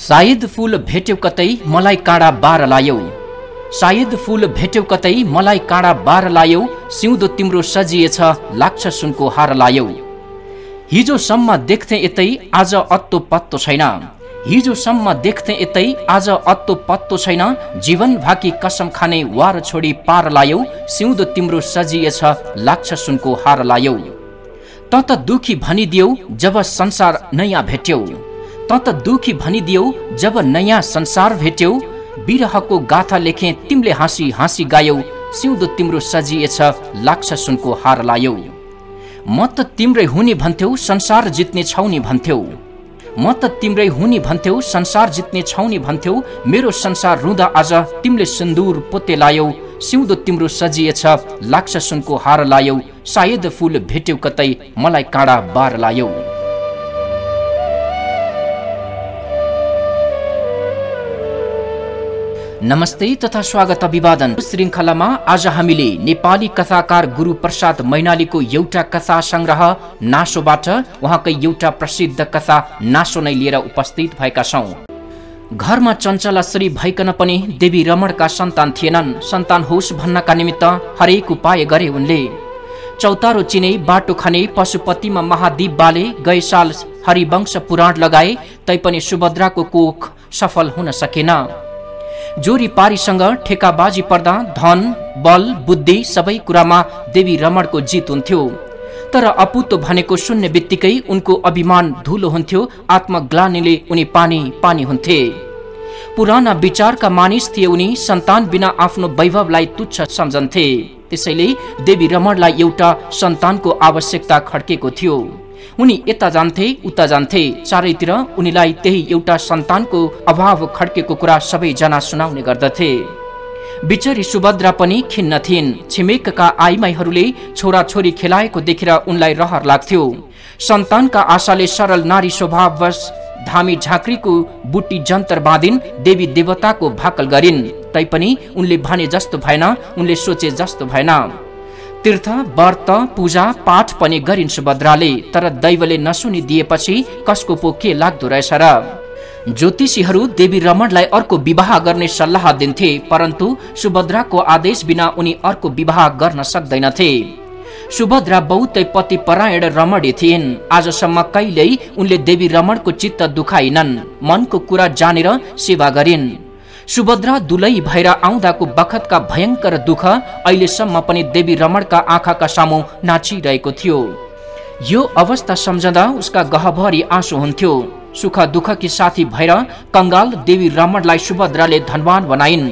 सायद फूल भेट्यौ कतै मलाई काँडा बार लायौ। सायद फूल भेट्यौ कतै मलाई काँडा बार लायौ। सिउँदो तिम्रो सजिएछ लाग्छ सुनको हार लायौ। हिजोसम्म देख्थे यतै आज अत्तो पत्तो छैन। हिजोसम्म देख्थे यतै आज अत्तो पत्तो छैन। जीवन भाकी कसम खाने वार छोडी पार लायौ। सिउँदो तिम्रो सजिएछ लाग्छ सुनको हार लायौ। त दुखी भनिदियौ जब संसार नयाँ भेट्यौ। त दुखी भनिदियौ जब नयाँ संसार भेट्यौ। बिरहको गाथा लेखे तिमीले हाँसी हाँसी गायौ। सिउँदो तिम्रो सजिएछ लाग्छ सुनको हार लायौ। म त तिम्रै हुने भन्थ्यौ संसार जित्ने छौनी भन्थ्यौ। म त तिम्रै हुने भन्थ्यौ संसार जित्ने छौनी भन्थ्यौ। मेरो संसार रुँदा आज तिमीले सिन्दूर पोते लायौ। सिउँदो तिम्रो सजिएछ लाग्छ सुनको हार लायौ। सायद फूल भेट्यौ कतै मलाई काँडा बार लायौ। नमस्ते तथा स्वागत अभिवादन। श्रृङ्खलामा आज हामीले नेपाली कथाकार गुरु प्रसाद मैनालीको एउटा कथा संग्रह नासोबाट उहाँकै एउटा प्रसिद्ध कथा नासो नै लिएर उपस्थित भएका छौं। घरमा चञ्चलाश्री भइकन पनि देवी रमणका सन्तान थिएनन्। सन्तान होस् भन्नका निमित्त हरेक उपाय गरे उनले। चौतारो चिने बाटो खने पशुपतिमा महादीप बाले गए साल हरिवंश पुराण लगाए तैपनि सुभद्राको कोख सफल हुन सकेन। जोरी पारीसँग ठेकाबाजी पर्दा धन बल बुद्धि सबै कुरामा देवी रमणको जित हुन्थ्यो। तर अपुतो भनेको सुन्ने बित्तिकै उनको अभिमान धुलो हुन्थ्यो। आत्मग्लानीले उनी पानी पानी हुन्थे। पुराना विचारका मानिस थिए उनी। सन्तान बिना आफ्नो वैभवलाई तुच्छ सम्झन्थे। त्यसैले देवी रमणलाई एउटा सन्तानको आवश्यकता खड्केको थियो। उनी यता जान्थे उता जान्थे। चारैतिर उनीलाई त्यही एउटा सन्तानको अभाव खड्केको कुरा सबैजना सुनाउने गर्दथे। बिचरी सुभद्रा पनि खिन्न थिइन्। छिमेकका आइमाईहरूले छोराछोरी खेलाएको देखेर उनलाई रहर लाग्थ्यो। सन्तानका आशाले सरल नारी स्वभाववश धामी झाँक्रीको बुट्टी जन्तर बाँधिन्। देवी देवताको भाकल गरिन्। तैपनि उनले भने जस्तो भएन, उनले सोचे जस्तो भएन। तीर्थ व्रत पूजा पाठ पनि गरिन् सुभद्राले। तर दैवले नसुनिदिएपछि कसको पो के लाग्दो रहेछ र। ज्योतिषीहरू देवी रमणलाई अर्को विवाह गर्ने सल्लाह दिन्थे। परन्तु सुभद्राको आदेश बिना उनी अर्को विवाह गर्न सक्दैनथे। सुभद्रा बहुतै पतिपरायण रमणी थिइन्। आजसम्म कहिल्यै उनले देवी रमणको चित्त दुखाइनन्। मनको कुरा जानेर सेवा गरिन्। सुभद्रा दुलै भएर आउँदाको बखतका भयंकर दुःख अहिलेसम्म पनि देवी रमणका आँखाका सामु नाचिरहेको थियो। यो अवस्था सम्झँदा उसका गहभरी आँसु हुन्थ्यो। सुख दुःखकी साथी भएर कंगाल देवी रमणलाई सुभद्राले धनवान बनाइन्।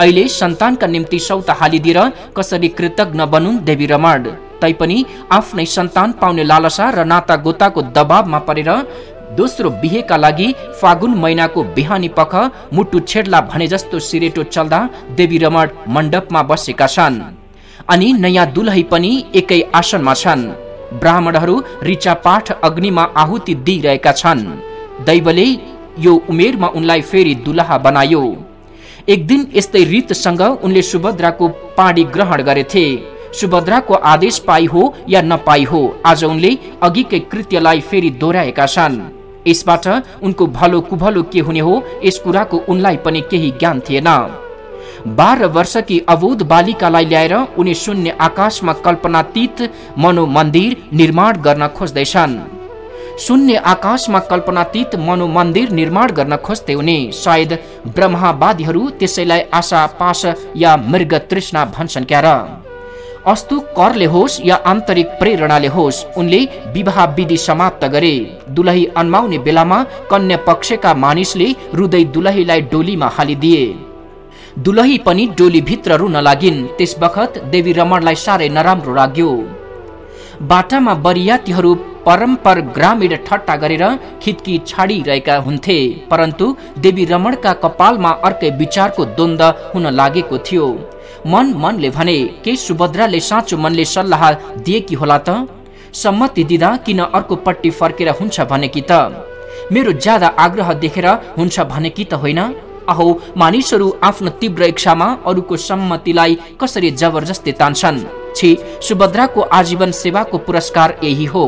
अहिले सन्तानका निम्ति सौता हालिदिएर कसरी कृतज्ञ बनुन् देवी रमण। तैपनि आफ्नै सन्तान पाउने लालसा र नाता गोताको दबावमा परेर दोस्रो बिहेका लागि फागुन महिनाको बिहानी पख मुटु छेड्ला भने जस्तो सिरेटो चल्दा देवी रमण मण्डपमा बसेका छन्। अनि नयाँ दुलही पनि एकै आसनमा छन्। ब्राह्मणहरू ऋचा पाठ अग्निमा आहुति दिइरहेका छन्। दैवले यो उमेरमा उनलाई फेरि दुलहा बनायो। एक दिन यस्तै रीतसँग उनले सुभद्राको पाडी ग्रहण गरेथे। सुभद्राको आदेश पाई हो या नपाई हो, आज उनले अघिकै कृत्यलाई फेरि दोहोऱ्याएका छन्। यसबाट उनको भलो कुभलो के हुने हो यस कुराको उनलाई पनि केही ज्ञान थिएन। 12 वर्षकी अबोध बालिकालाई ल्याएर उनी शून्य आकाशमा कल्पनातीत मनोमन्दिर निर्माण गर्न खोज्दैछन्। शून्य आकाशमा कल्पनातीत मनोमन्दिर निर्माण गर्न खोज्दै उनी। सायद ब्रह्मवादीहरू त्यसैलाई आशा पाश या मृग तृष्णा भन्छन् क्यार। अस्तु करले होस् या आन्तरिक प्रेरणाले होस् उनले विवाह विधि समाप्त गरे। दुलही अन्माउने बेलामा कन्या पक्षका मानिसले रुदै दुलहीलाई डोलीमा हालिदिए। दुलही पनि डोली भित्र रुन लागिन्। त्यस बखत देवी रमणलाई साह्रै नराम्रो लाग्यो। बाटामा बरियातीहरू परम्पर ग्रामीण ठट्टा गरेर खित्की छाडिरहेका हुन्थे। परन्तु देवी रमणका कपालमा अर्कै विचारको द्वन्द हुन लागेको थियो। मनले भने के सुभद्राले साँचो मनले सल्लाह दिए कि होला त? सम्मति दिँदा किन अर्को पट्टि फर्केर हुन्छ भने कि त? मेरो ज्यादा आग्रह देखेर हुन्छ भने कि त होइन? अहो, मानिसहरू आफ्नो तीव्र इच्छामा अरूको सम्मतिलाई कसरी जबरजस्ती तान्छन्। छी, सुभद्राको आजीवन सेवाको पुरस्कार यही हो।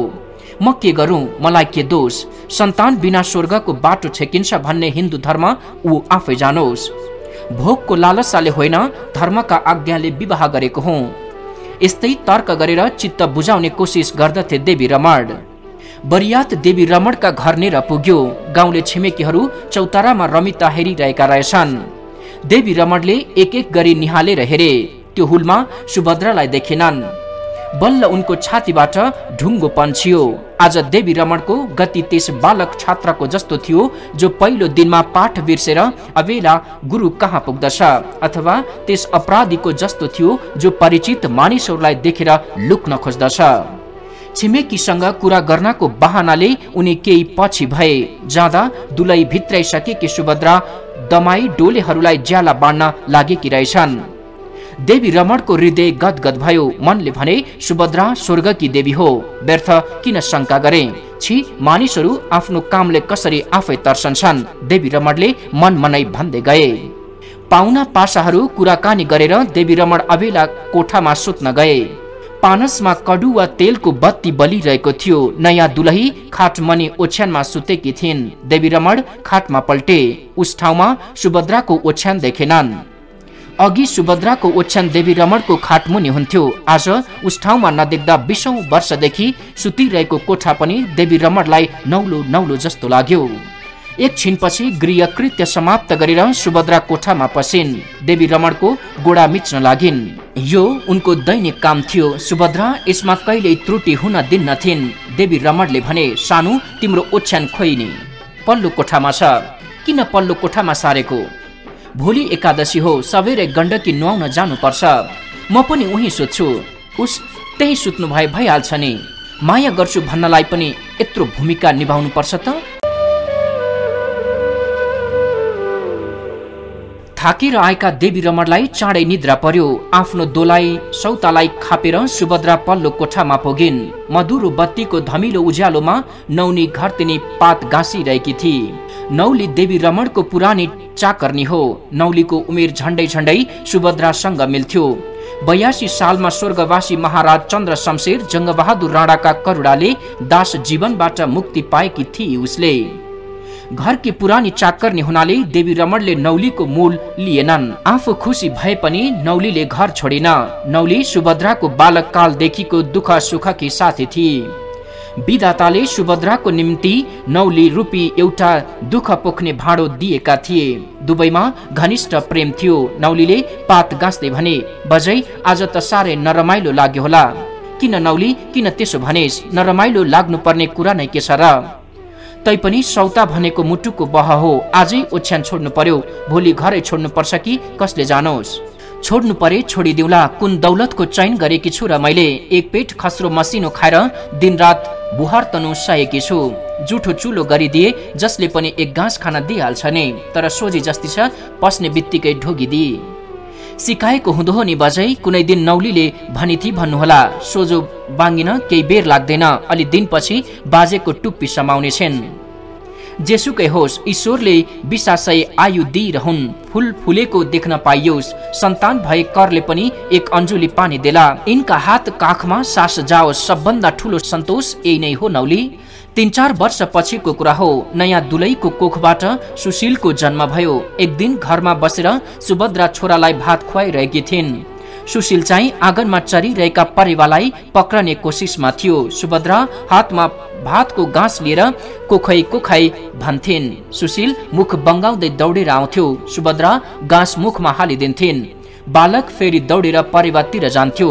म के गरौं, मलाई के दोष, सन्तान बिना स्वर्गको बाटो छेकिन्छ भन्ने हिन्दू धर्म ऊ आफै जानोस्। भोगको लालसाले होइन, धर्मका आज्ञाले विवाह गरेको हुँ। यस्तै तर्क गरेर चित्त बुझाउने कोसिस गर्दथे देवी रमण। बरियात देवी रमणका घर नेर पुग्यो। गाउँले छिमेकीहरू चौतारामा रमिता हेरिरहेका रहेछन्। देवी रमणले एक एक गरी निहालेर हेरे। त्यो हुलमा सुभद्रालाई देखेनन्। बल्ल उनको छातीबाट ढुङ्गो पन्छियो। आज देवी रमणको गति त्यस बालक छात्रको जस्तो थियो जो पहिलो दिनमा पाठ बिर्सेर अबेला गुरु कहाँ पुग्दछ, अथवा त्यस अपराधीको जस्तो थियो जो परिचित मानिसहरूलाई देखेर लुक्न खोज्दछ। छिमेकीसँग कुरा गर्नको बहानाले उनी केही पछि भए। जाँदा दुलै भित्राइसकेकी सुभद्रा दमाई डोलेहरूलाई ज्याला बाँड्न लागेकी रहेछन्। देवी रमणको हृदय गदगद भयो। मनले भने सुभद्रा स्वर्गकी देवी हो, व्यर्थ किन शंका गरे। छी, मानिसहरू आफ्नो कामले कसरी आफै तर्सन्छन्, देवी रमणले मन मनै भन्दै गए। पाहुना पासाहरू कुराकानी गरेर देवी रमण अबेला कोठामा सुत्न गए। पानसमा कडुवा तेलको बत्ती बलिरहेको थियो। नयाँ दुलही खाटमनी ओछ्यानमा सुतेकी थिइन्। देवी रमण खाटमा पल्टे। उस ठाउँमा सुभद्राको ओछ्यान देखेनन्। अघि सुभद्राको ओछ्यान देवी रमणको खाटमुनि हुन्थ्यो। आज उस ठाउँमा नदेख्दा 20औं वर्षदेखि सुतिरहेको कोठा पनि देवी रमणलाई नौलो नौलो जस्तो लाग्यो। एक छिनपछि गृहकृत्य समाप्त गरेर सुभद्रा कोठामा पसिन्। देवी रमणको गोडा मिच्न लागिन्। यो उनको दैनिक काम थियो। सुभद्रा यसमा कहिल्यै त्रुटि हुन दिन्नथिन्। देवी रमणले भने, सानु, तिम्रो ओछ्यान खोइनी पल्लो कोठामा छ। किन पल्लो कोठामा सारेको? भोलि एकादशी हो, सबेरै गण्डकी नुहाउन जानुपर्छ। म पनि उही सुत्छु। उस त्यही सुत्नु भइहाल्छ नि। माया गर्छु भन्नलाई पनि यत्रो भूमिका निभाउनु पर्छ त? थाकेर आएका देवी रमणलाई चाँडै निद्रा पर्यो। आफ्नो दोलाई सौतालाई खापेर सुभद्रा पल्लो कोठामा पुगिन्। मधुरो बत्तीको धमिलो उज्यालोमा नौनी घरतिनी पात गाँसिरहेकी थिए। नौली देवी रमणको पुरानी चाकर्नी हो। नौलीको उमेर झण्डै झण्डै सुभद्रासँग मिल्थ्यो। 82 सालमा स्वर्गवासी महाराज चन्द्र शमशेर जङ्गबहादुर राणाका करुणाले दास जीवनबाट मुक्ति पाएकी थिए। उसले घरकी पुरानी चाकर्नी हुनाले देवी रमणले नौलीको मूल लिएनन्। आफू खुसी भए पनि नौलीले घर छोडिन। नौली सुभद्राको बालक कालदेखिको दुःख सुखकी साथी थिए। विधाताले सुभद्राको निम्ति नौली रूपी एउटा दुःख पोख्ने भाँडो दिएका थिए। दुवैमा घनिष्ठ प्रेम थियो। नौलीले पात गाँस्दै भने, बजै आज त साह्रै नरमाइलो लाग्यो होला। किन नौली, किन त्यसो भनेस्? नरमाइलो लाग्नुपर्ने कुरा नै के छ र? तैपनि सौता भनेको मुटुको बह हो। आजै ओछ्यान छोड्नु पर्यो, भोलि घरै छोड्नु पर्छ कि कसले जानोस्? छोड्नु परे छोडिदिउला। कुन दौलतको चयन गरेकी छु र मैले? एक पेट खस्रो मसिनो खाएर दिनरात बुहार तनु सहेकी छु। जुठो चुलो गरिदिए जसले पनि एक घाँस खान दिइहाल्छ नि, तर सोझी जस्ती छ पस्ने बित्तिकै ढोगिदिए। सिकाएको हुँदो हो नि बजै। कुनै दिन नौलीले भनिथी भन्नुहोला, सोझो बाङ्गिन केही बेर लाग्दैन, अलि दिनपछि बाजेको टुप्पी समाउने छिन्। जेसुकै होस्, ईश्वरले विशासय आयु दिइरहुन्, फूल फुलेको देख्न पाइयोस्। सन्तान भए करले पनि एक अन्जुली पानी देला। यिनका हात काखमा सास जाओस्, सबभन्दा ठुलो सन्तोष यही नै हो नौली। 3-4 वर्ष पछिको कुरा हो। नयाँ दुलैको कोखबाट सुशीलको जन्म भयो। एक दिन घरमा बसेर सुभद्रा छोरालाई भात खुवाइरहेकी थिइन्। सुशील चाहिँ आँगनमा चरिरहेका परेवालाई पक्रने कोसिसमा थियो। सुभद्रा हातमा भातको गाँस लिएर कोखै कोखै भन्थिन्। सुशील मुख बङ्गाउँदै दौडेर आउँथ्यो। सुभद्रा गाँस मुखमा हालिदिन्थिन्। बालक फेरि दौडेर परेवातिर जान्थ्यो।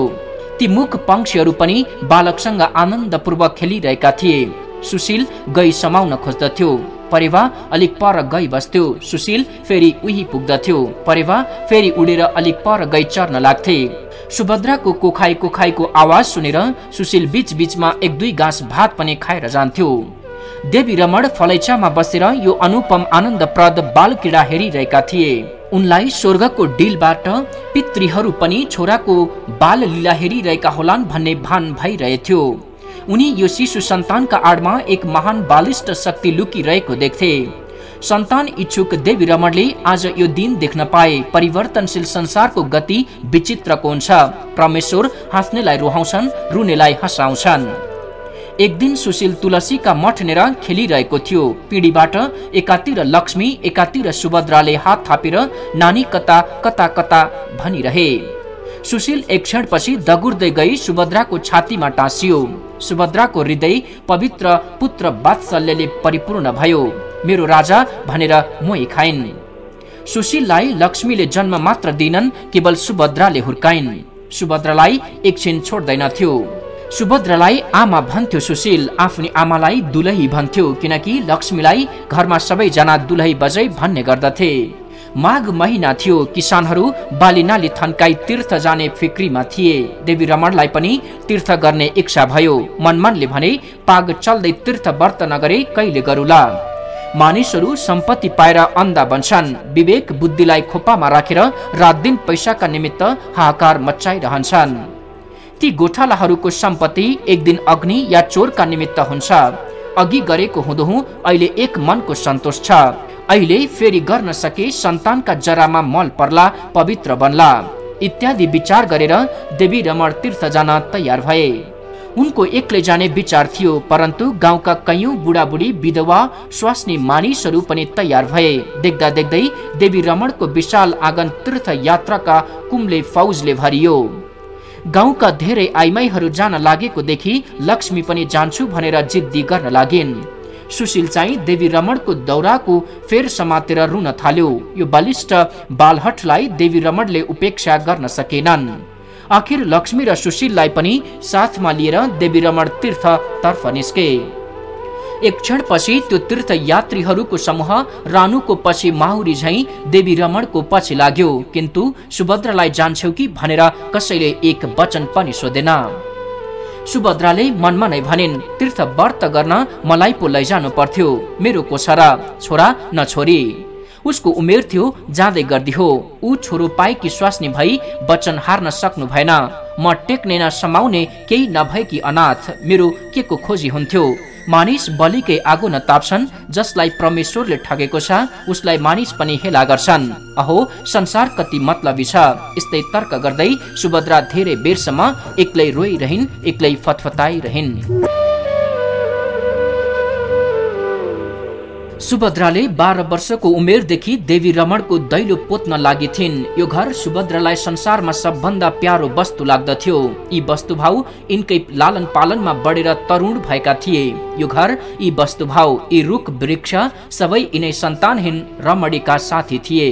ती मुख पंक्षीहरू पनि बालकसँग आनन्दपूर्वक खेलिरहेका थिए। सुशील गई समाउन खोज्दथ्यो। परेवा अलिक पर गई बस्थ्यो। सुशील फेरि उही पुग्दथ्यो। परेवा फेरि उडेर अलिक पर गई चर्न लाग्थे। सुभद्राको कोखाई कोखाईको आवाज सुनेर सुशील बीच बीचमा 1-2 गाँस भात पनि खाएर जान्थ्यो। देवी रमण फलैचामा बसेर यो अनुपम आनन्दप्रद बालक्रीडा हेरिरहेका थिए। उनलाई स्वर्गको डिलबाट पितृहरू पनि छोराको बाल लीला हेरिरहेका होलान् भन्ने भान भइरहेथ्यो। उनी यो शिशु सन्तानका आडमा एक महान बालिष्ठ शक्ति लुकिरहेको देख्थे। सन्तान इच्छुक देवी रमणले आज यो दिन देख्न पाए। परिवर्तनशील संसारको गति विचित्रको हुन्छ। परमेश्वर हाँस्नेलाई रुहाउँछन्, रुनेलाई हँसाउँछन्। एक दिन सुशील तुलसीका मठ नेर खेलिरहेको थियो। पिँढीबाट एकातिर लक्ष्मी एकातिर सुभद्राले हात थापेर नानी कता कता कता भनिरहे। सुशील एक क्षणपछि दगुर्दै गई सुभद्राको छातीमा टाँसियो। सुभद्राको हृदय पवित्र पुत्र वात्सल्यले परिपूर्ण भयो। मेरो राजा भनेर मोही खाइन्। सुशीललाई लक्ष्मीले जन्म मात्र दिनन्, केवल सुभद्राले हुर्काइन्। सुभद्रालाई एकछिन छोड्दैनथ्यो। सुभद्रालाई आमा भन्थ्यो सुशील, आफ्नी आमालाई दुलही भन्थ्यो, किनकि लक्ष्मीलाई घरमा सबैजना दुलही बजै भन्ने गर्दथे। माघ महिना थियो। किसानहरू बालीनाली थन्काई तीर्थ जाने फिक्रीमा थिए। देवी रमणलाई पनि तीर्थ गर्ने इच्छा भयो। मनमनले भने, पाग चल्दै तीर्थ व्रत नगरे कहिले गरूला। मानिसहरू सम्पत्ति पाएर अन्धा बन्छन्। विवेक बुद्धिलाई खोपामा राखेर रात दिन पैसाका निमित्त हाहाकार मचाइरहन्छन्। ती गोठालाहरूको सम्पत्ति एक दिन अग्नि या चोरका निमित्त हुन्छ। अघि गरेको हुँदुहुँ अहिले एक मनको सन्तोष छ। अहिले फेरि गर्न सके सन्तानका जरामा मल पर्ला, पवित्र बन्ला इत्यादि विचार गरेर देवी रमण तीर्थ जान तयार भए। उनको एक्लै जाने विचार थियो, परन्तु गाउँका कैयौं बुढाबुढी विधवा स्वास्नी मानिसहरू पनि तयार भए। देख्दा देख्दै देवी रमणको विशाल आँगन तीर्थ यात्राका कुम्ले फौजले भरियो। गाउँका धेरै आइमाईहरू जान लागेको देखि लक्ष्मी पनि जान्छु भनेर जिद्दी गर्न लागिन्। सुशील चाहिँ देवी रमणको दौराको फेर समातेर रुन थाल्यो। यो बलिष्ठ बालहटलाई देवी रमणले उपेक्षा गर्न सकेनन्। आखिर लक्ष्मी र सुशीललाई पनि साथमा लिएर देवी रमण तीर्थ तर्फ निस्के। एक क्षणपछि त्यो तीर्थ यात्रीहरूको समूह रानुको पछि माहुरी झैं देवी रमणको पछि लाग्यो। किन्तु सुभद्रालाई जान्छौ कि भनेर कसैले एक वचन पनि सोधेन। सुभद्राले मनमा नै भनिन्, तीर्थ व्रत गर्न मलाई पो लैजानु पर्थ्यो, मेरो को छ र, छोरा न छोरी। उसको उमेर थियो, जाँदै गर्दी हो। ऊ छोरो पाएकी स्वास्नी भई वचन हार्न सक्नु भएन। म टेक्ने न समाउने केही नभएकी अनाथ, मेरो के को खोजी हुन्थ्यो। मानिस बलिकै आगो न ताप्छन्, जसलाई परमेश्वरले ठगेको छ उसलाई मानिस पनि हेला गर्छन्। अहो, संसार कति मतलबी छ। यस्तै तर्क गर्दै सुभद्रा धेरै बेरसम्म एक्लै रोइरहिन्, एक्लै फतफताइरहिन्। सुभद्राले 12 वर्षको उमेरदेखि देवी रमणको दैलो पोत्न लागि थिइन्। यो घर सुभद्रालाई संसारमा सबभन्दा प्यारो वस्तु लाग्दथ्यो। यी वस्तुभाव यिनकै लालन पालनमा बढेर तरुण भएका थिए। यो घर, यी वस्तुभाव, यी रुख वृक्ष सबै यिनै सन्तानहीन रमणीका साथी थिए।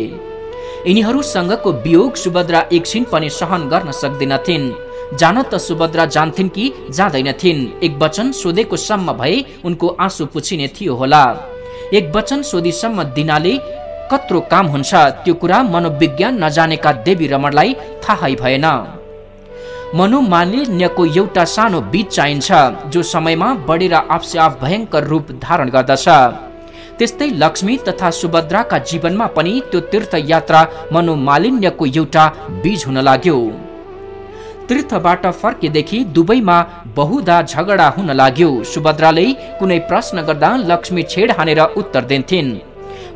यिनीहरूसँगको वियोग सुभद्रा एकछिन पनि सहन गर्न सक्दिनथिन्। जान त सुभद्रा जान्थिन् कि जाँदैनथिन्। एक वचन सोधेको सम्म भए उनको आँसु पुछिने थियो होला। एक वचन सोधिसम्म दिनाले कत्रो काम हुन्छ, त्यो कुरा मनोविज्ञान नजानेका देवी रमणलाई थाहै भएन। मनोमालिन्यको एउटा सानो बीज चाहिन्छ, जो समयमा बढेर आफसे आफ भयंकर रूप धारण गर्दछ। त्यस्तै लक्ष्मी तथा सुभद्राका जीवनमा पनि त्यो तीर्थ यात्रा मनोमालिन्यको एउटा बीज हुन लाग्यो। तीर्थबाट फर्केदेखि दुवैमा बहुधा झगडा हुन लाग्यो। सुभद्राले कुनै प्रश्न गर्दा लक्ष्मी छेड हानेर उत्तर दिन्थिन्।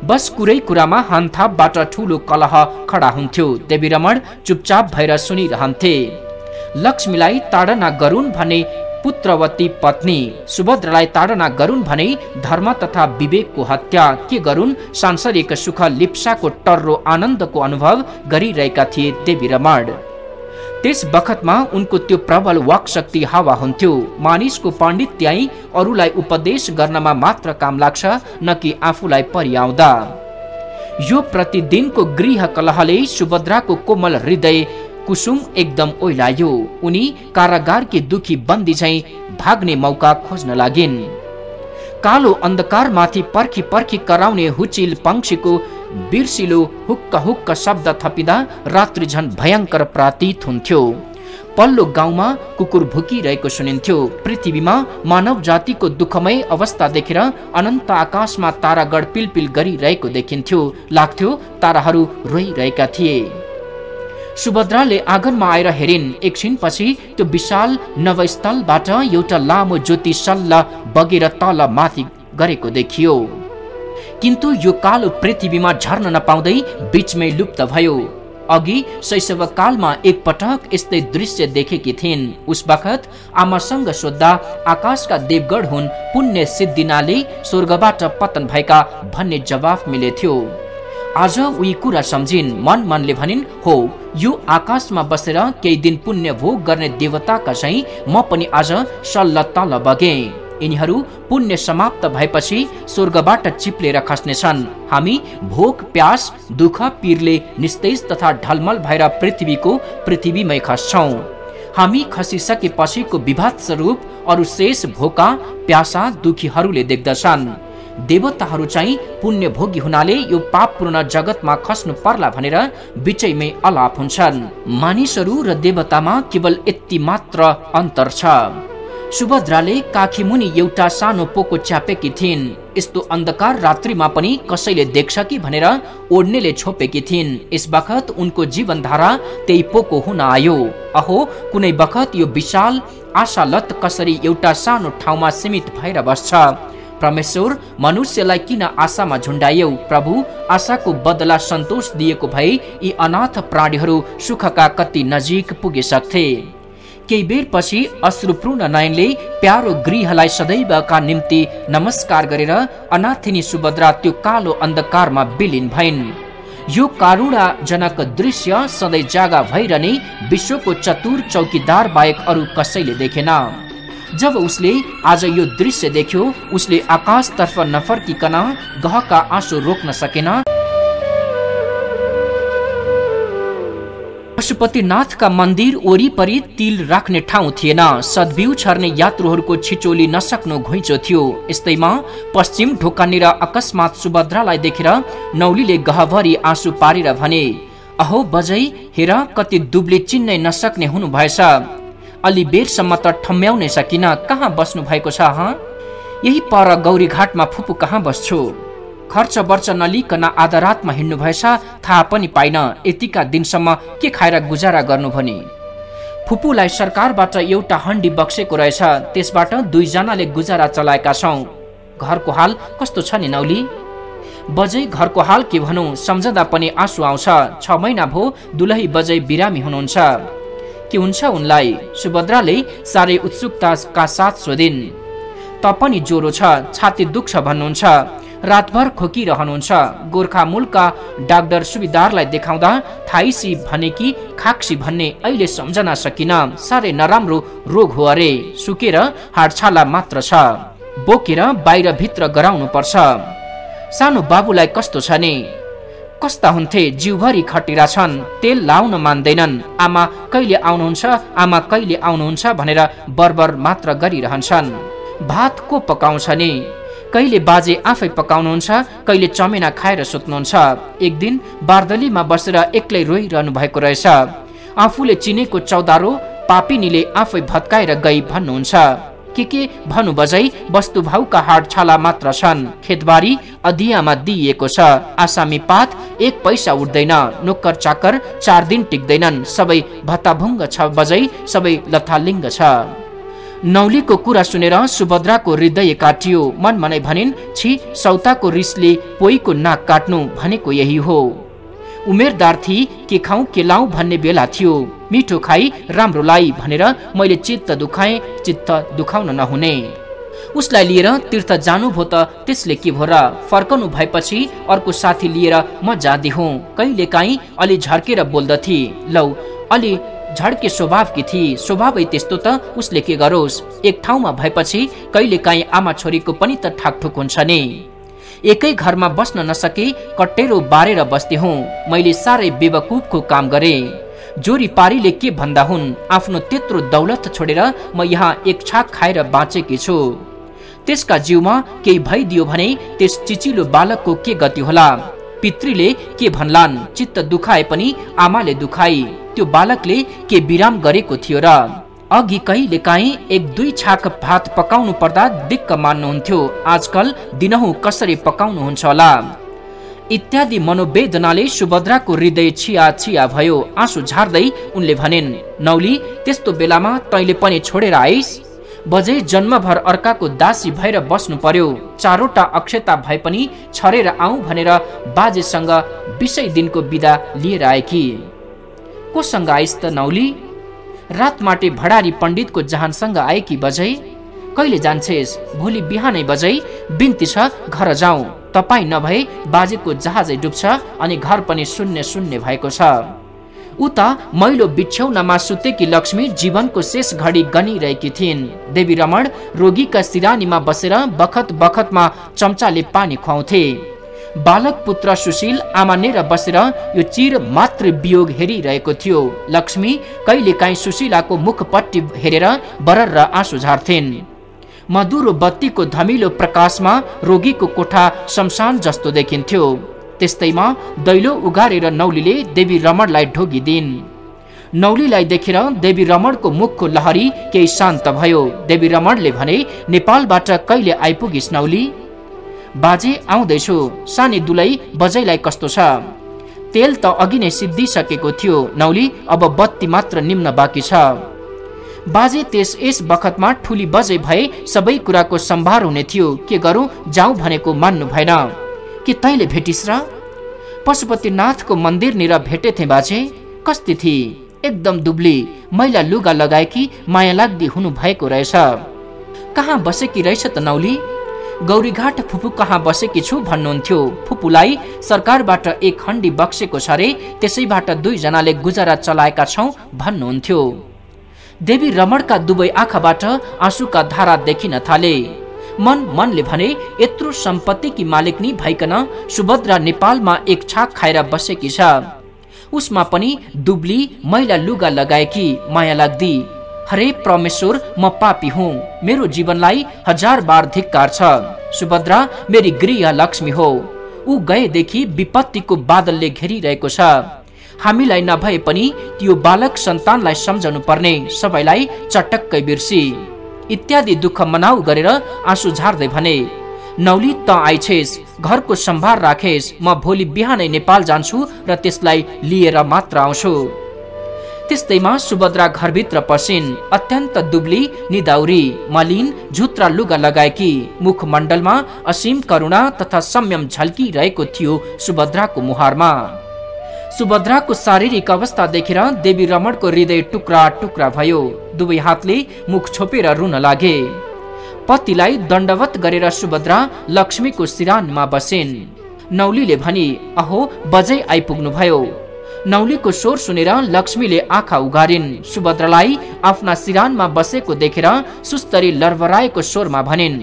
बस कुरै कुरामा हानथापबाट ठूलो कलह खडा हुन्थ्यो। देवी रमण चुपचाप भएर सुनिरहन्थे। लक्ष्मीलाई ताडना गरून् भने पुत्रवती पत्नी, सुभद्रालाई ताडना गरून् भने धर्म तथा विवेकको हत्या, के गरून् सांसारिक सुख लिप्साको टर्रो आनन्दको अनुभव गरिरहेका थिए देवी रमण। त्यस बखतमा उनको त्यो प्रबल वाक शक्ति हावा हुन्थ्यो। मानिसको पाण्डित्याई अरूलाई उपदेश गर्नमा मात्र काम लाग्छ, न कि आफूलाई परिआउँदा। यो प्रतिदिनको गृह कलहले सुभद्राको कोमल हृदय कुसुम एकदम ओइलायो। उनी कारागारकी दुखी बन्दी झैं भाग्ने मौका खोज्न लागिन्। कालो अन्धकारमाथि पर्खी पर्खी कराउने हुचिल पंक्षीको बिर्सिलो हुक्क हुक्क शब्द थपिँदा रात्रि झन भयंकर प्रतीत हुन्थ्यो। पल्लो गाउँमा कुकुर भुकिरहेको सुनिन्थ्यो। पृथ्वीमा मानव जातिको दुःखमय अवस्था देखेर अनन्त आकाशमा तारागण पिलपिल गरिरहेको देखिन्थ्यो। लाग्थ्यो ताराहरू रोइरहेका थिए। सुभद्राले आँगनमा आएर हेरिन्। एकछिनपछि त्यो विशाल नवस्थलबाट एउटा लामो ज्योति सल्ल बगेर तल माथि गरेको देखियो। किन्तु यो कालो पृथ्वीमा झर्न नपाउँदै बीचमै लुप्त भयो। अघि शैशवकालमा एक पटक यस्तै दृश्य देखेकी थिइन्। उस बखत आमासँग सोद्धा आकाशका देवगढ हुन्, पुण्य सिद्धिनाले स्वर्गबाट पतन भएका भन्ने जवाफ मिलेथ्यो। आज उही कुरा सम्झिन्। मनले भनिन्, हो यो आकाशमा बसेर केही दिन पुण्य भोग गर्ने देवताका चाहिँ म पनि आज सल्ल तल बगे। यिनीहरू पुण्य समाप्त भएपछि स्वर्गबाट चिप्लेर खस्नेछन्। हामी भोक प्यास दुःख पीरले निस्तेज तथा ढलमल भएर पृथ्वीमै खस्छौं। हामी खसिसकेपछिको विभत्स रूप अरू शेष भोका प्यासा दुखीहरूले देख्दछन्। देवताहरू चाहिँ पुण्य भोगी हुनाले यो पापपूर्ण जगतमा खस्नु पर्ला भनेर बिचैमै अलाप हुन्छन्। मानिसहरू र देवतामा केवल यति मात्र अन्तर छ। सुभद्राले काखी मुनि एउटा सानो पोको च्यापेकी थिइन्। यस्तो अन्धकार रात्रिमा पनि कसैले देख्छ कि भनेर ओढ्नेले छोपेकी थिइन्। यस बखत उनको जीवनधारा त्यही पोको हुन आयो। अहो, कुनै बखत यो विशाल आशालत कसरी एउटा सानो ठाउँमा सीमित भएर बस्छ। परमेश्वर मनुष्यलाई किन आशामा झुण्डायौ? प्रभु, आशाको बदला सन्तोष दिएको भए यी अनाथ प्राणीहरू सुखका कति नजिक पुगिसक्थे। केही बेर पछि अश्रुपूर्ण नयनले प्यारो गृहलाई सदैवका निम्ति नमस्कार गरेर अनाथिनी सुभद्रा त्यो कालो अन्धकारमा विलीन भइन्। यो कारुणाजनक दृश्य सधैँ जागा भइरहने विश्वको चतुर चौकीदार बाहेक अरू कसैले देखेन। जब उसले आज यो दृश्य देख्यो, उसले आकाशतर्फ नफर्किकन गहका आँसु रोक्न सकेन। पशुपतिनाथका मन्दिर वरिपरि तिल राख्ने ठाउँ थिएन। सद्बिउ छर्ने यात्रुहरूको छिचोली नसक्नु घुइँचो थियो। यस्तैमा पश्चिम ढोकानेर अकस्मात सुभद्रालाई देखेर नौलीले गहभरि आँसु पारेर भने, अहो बजै, हेर कति दुब्ले चिन्नै नसक्ने हुनु भएछ। अलि बेरसम्म त ठम्म्याउनै सकिन। कहाँ बस्नु भएको छ? यही पर गौरी घाटमा फुपू कहाँ बस्छु। खर्च वर्च नलिकन आधा रातमा हिँड्नु भएछ, थाहा पनि पाइन। यतिका दिनसम्म के खाएर गुजारा गर्नु भनी? फुपूलाई सरकारबाट एउटा हण्डी बक्सेको रहेछ, त्यसबाट 2 जनाले गुजारा चलाएका छौं। घरको हाल कस्तो छ नि नौली? बजै, घरको हाल के भनौं, सम्झदा पनि आँसु आउँछ। 6 महिना भो दुलही बजै बिरामी हुनुहुन्छ। के हुन्छ उनलाई? सुभद्राले साह्रै उत्सुकताका साथ सोधिन्। त पनि ज्वरो छ, छाती दुख्छ भन्नुहुन्छ, रातभर खोकिरहनुहुन्छ। गोर्खा मूलका डाक्टर सुबेदारलाई देखाउँदा थाइसी भने कि खाक्सी भन्ने अहिले सम्झन सकिन। साह्रै नराम्रो रोग हो अरे, सुकेर हाडछाला मात्र छ, बोकेर बाहिर भित्र गराउनु पर्छ। सानो बाबुलाई कस्तो छ नि? कस्ता हुन्थे, जिउभरि खटिरा छन्, तेल लाउन मान्दैनन्। आमा कहिले आउनुहुन्छ, आमा कहिले आउनुहुन्छ भनेर बरबर मात्र गरिरहन्छन्। भात को पकाउँछ नि? कहिले बाजे आफै पकाउनुहुन्छ, कहिले चमेना खाएर सुत्नुहुन्छ। एक दिन बारदलीमा बसेर एक्लै रोइरहनु भएको रहेछ। आफूले चिनेको चौदारो पापिनीले आफै भत्काएर गई भन्नुहुन्छ। के भनु बजै, वस्तुभाउका हाडछाला मात्र छन्। खेतबारी अधियामा दिइएको छ। आसामी पात 1 पैसा उठ्दैन। नोकर चाकर 4 दिन टिक्दैनन्। सबै भत्ताभुङ्ग छ बजै, सबै लथालिङ्ग छ। नौलीको कुरा सुनेर सुभद्राको हृदय काटियो। मनै भनिन्, छि, सौताको रिसले पोइको नाक काट्नु भनेको यही हो। उमेरदार थिए, के खाउँ के लाउँ भन्ने बेला थियो। मिठो खाई राम्रो लाई भनेर मैले चित्त दुखाएँ, चित्त दुखाउन नहुने। उसलाई लिएर तीर्थ जानुभयो त त्यसले के भो र? फर्कनु भएपछि अर्को साथी लिएर म जाँदी हुँ। कहिलेकाहीँ अलि झर्केर बोल्दथे। लौ, अलि झड्के स्वभावकी थिए, स्वभावै त्यस्तो त उसले के गरोस्। एक ठाउँमा भएपछि कहिलेकाहीँ आमा छोरीको पनि त ठाकठुक हुन्छ नि। एकै घरमा बस्न नसके कट्टेरो बारेर बस्थे हुँ। मैले साह्रै बेवकुफको काम गरे। जोरी पारीले के भन्दा हुन्, आफ्नो त्यत्रो दौलत छोडेर म यहाँ एक छाक खाएर बाँचेकी छु। त्यसका जिउमा केही भइदियो भने त्यस चिचिलो बालकको के गति होला? पितृले के भन्लान्? चित्त दुखाए पनि आमाले दुखाई। त्यो बालकले के विराम गरेको थियो र? अघि कहिलेकाहीँ 1-2 छाक भात पकाउनु पर्दा दिक्क मान्नुहुन्थ्यो। आजकल दिनहुँ कसरी पकाउनुहुन्छ होला? इत्यादि मनोवेदनाले सुभद्राको हृदय छिया छिया भयो। आँसु झार्दै उनले भनिन्, नौली, त्यस्तो बेलामा तैँले पनि छोडेर आइस? बजै जन्मभर अर्काको दासी भएर बस्नु पर्यो। 4वटा अक्षता भए पनि छरेर आऊ भनेर बाजेसँग 20 दिनको बिदा लिएर आएकी। कोसँग आइस् त नौली? रातमाटे भडारी पण्डितको जहानसँग आएकी बजै? कहिले जान्छेस? भोलि बिहानै बजै। बिन्ती छ घर जाउँ, तपाईँ नभए बाजेको जहाजै डुब्छ अनि घर पनि शून्य शून्य भएको छ। उता मैलो बिछ्यौनामा सुतेकी लक्ष्मी जीवनको शेष घडी गनिरहेकी थिइन्। देवी रमण रोगीका सिरानीमा बसेर बखत बखतमा चम्चाले पानी खुवाउँथे। बालक पुत्र सुशील आमानेर बसेर यो चिर मात्र वियोग हेरिरहेको थियो। लक्ष्मी कहिलेकाहीँ सुशीलाको मुखपट्टि हेरेर बरर आँसु झार्थिन्। मधुरो बत्तीको धमिलो प्रकाशमा रोगीको कोठा शमशान जस्तो देखिन्थ्यो। त्यस्तैमा दैलो उगारेर नौलीले देवी रमणलाई ढोगिदिन्। नौलीलाई देखेर देवी रमणको मुखको लहरी केही शान्त भयो। देवी रमणले भने, नेपालबाट कहिले आइपुगिस् नौली? बाजे आउँदैछु। सानी दुलै बजैलाई कस्तो छ? तेल त अघि नै सिद्धिसकेको थियो नौली, अब बत्ती मात्र निम्न बाँकी छ। बाजे यस बखतमा ठुली बजै भए सबै कुराको सम्भार हुने थियो। के गरौँ, जाउँ भनेको मान्नु भएन। के तैँले भेटिस् र? पशुपतिनाथको मन्दिरनिर भेटेथे बाजे। कस्ती थिए? एकदम दुब्ली, मैला लुगा लगाएकी, माया लाग्दी हुनु भएको रहेछ। कहाँ बसेकी रहेछ त नौली? गौरीघाट फुपू कहाँ बसेकी छु भन्नुहुन्थ्यो। फुपूलाई सरकारबाट एक खण्डी बक्सेको छ रे, त्यसैबाट 2 जनाले गुजारा चलाएका छौं भन्नुहुन्थ्यो। देवी रमणका दुवै आँखाबाट आँसुका धारा देखिन थाले। मनले भने, यत्रो सम्पत्तिकी मालिकनी भइकन सुभद्रा नेपालमा एक छाक खाएर बसेकी छ। उसमा पनि दुब्ली, मैला लुगा लगाएकी, माया लाग्दी। हरे परमेश्वर, म पापी हुँ। मेरो जीवनलाई 1000 बार धिक्कार छ। सुभद्रा मेरी गृह लक्ष्मी हो। ऊ गएदेखि विपत्तिको बादलले घेरिरहेको छ। हामीलाई नभए पनि त्यो बालक सन्तानलाई सम्झनु पर्ने, सबैलाई चटक्कै बिर्सी इत्यादि दुःख मनाउ गरेर आँसु झार्दै भने, नौली त आइछेस, घरको सम्भार राखेस। म भोलि बिहानै नेपाल जान्छु र त्यसलाई लिएर मात्र आउँछु। त्यस्तैमा सुभद्रा घरभित्र पसिन्। अत्यन्त दुब्ली, निदाउरी, मलिन, झुत्रा लुगा लगाएकी, मुखमण्डलमा असीम करुणा तथा संयम झल्किरहेको थियो सुभद्राको मुहारमा। सुभद्राको शारीरिक अवस्था देखेर देवी रमणको हृदय टुक्रा टुक्रा भयो। दुवै हातले मुख छोपेर रुन लागे। पतिलाई दण्डवत गरेर सुभद्रा लक्ष्मीको सिरानमा बसिन्। नौलीले भनी, अहो बजै आइपुग्नु भयो। नौलीको स्वर सुनेर लक्ष्मीले आँखा उगारिन्। सुभद्रालाई आफ्ना सिरानमा बसेको देखेर सुस्तरी लरबराएको स्वरमा भनिन्,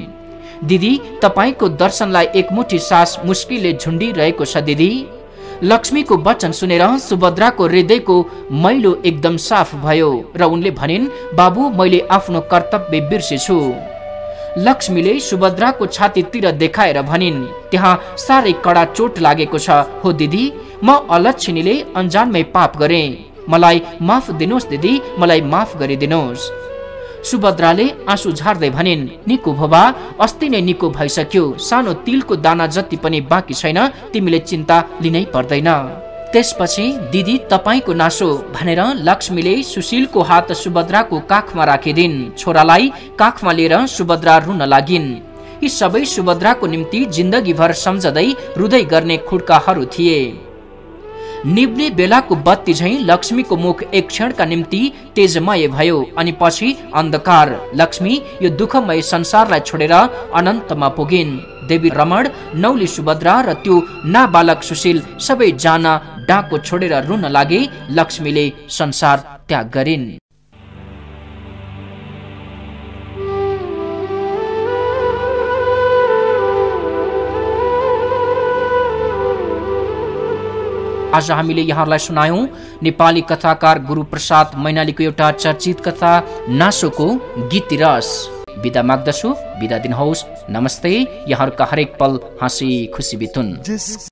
दिदी तपाईको दर्शनलाई एकमुठी सास मुस्किलले झुन्डिरहेको छ दिदी। लक्ष्मीको वचन सुनेर सुभद्राको हृदयको मैलो एकदम साफ भयो र उनले भनिन्, बाबु मैले आफ्नो कर्तव्य बिर्सेछु। लक्ष्मीले सुभद्राको छातीतिर देखाएर भनिन्, त्यहाँ साह्रै कडा चोट लागेको छ हो दिदी। म अलक्षिणीले अन्जानमै पाप गरे। मलाई माफ दिनुहोस् दिदी, मलाई माफ गरिदिनुहोस्। सुभद्राले आँसु झार्दै भनिन्, निको भोबा, अस्ति नै निको भइसक्यो। सानो तिलको दाना जति पनि बाँकी छैन, तिमीले चिन्ता लिनै पर्दैन। त्यसपछि दिदी तपाईको नासो भनेर लक्ष्मीले सुशीलको हात सुभद्राको काखमा राखिदिन्। छोरालाई काखमा लिएर सुभद्रा रुन लागिन्। यी सबै सुभद्राको निम्ति जिन्दगीभर सम्झदै रुदै गर्ने खुड्काहरू थिए। निब्ने बेलाको बत्ती झैं लक्ष्मीको मुख एक क्षणका निम्ति तेजमय भयो अनि पछि अन्धकार। लक्ष्मी यो दुःखमय संसारलाई छोडेर अनन्तमा पुगिन्। देवी रमण, नौली सुभद्रा र त्यो नाबालक सुशील सबै जाना डाको छोडेर रुन लागे। लक्ष्मीले संसार त्याग गरिन्। आज हामीले यहाँलाई सुनायौं नेपाली कथाकार गुरुप्रसाद मैनालीको एउटा चर्चित कथा नासोको गीत रस। बिदा माग्दछु, बिदा दिनुहोस्। नमस्ते। यहाँहरूका हरेक पल हाँसी खुसी बितुन्।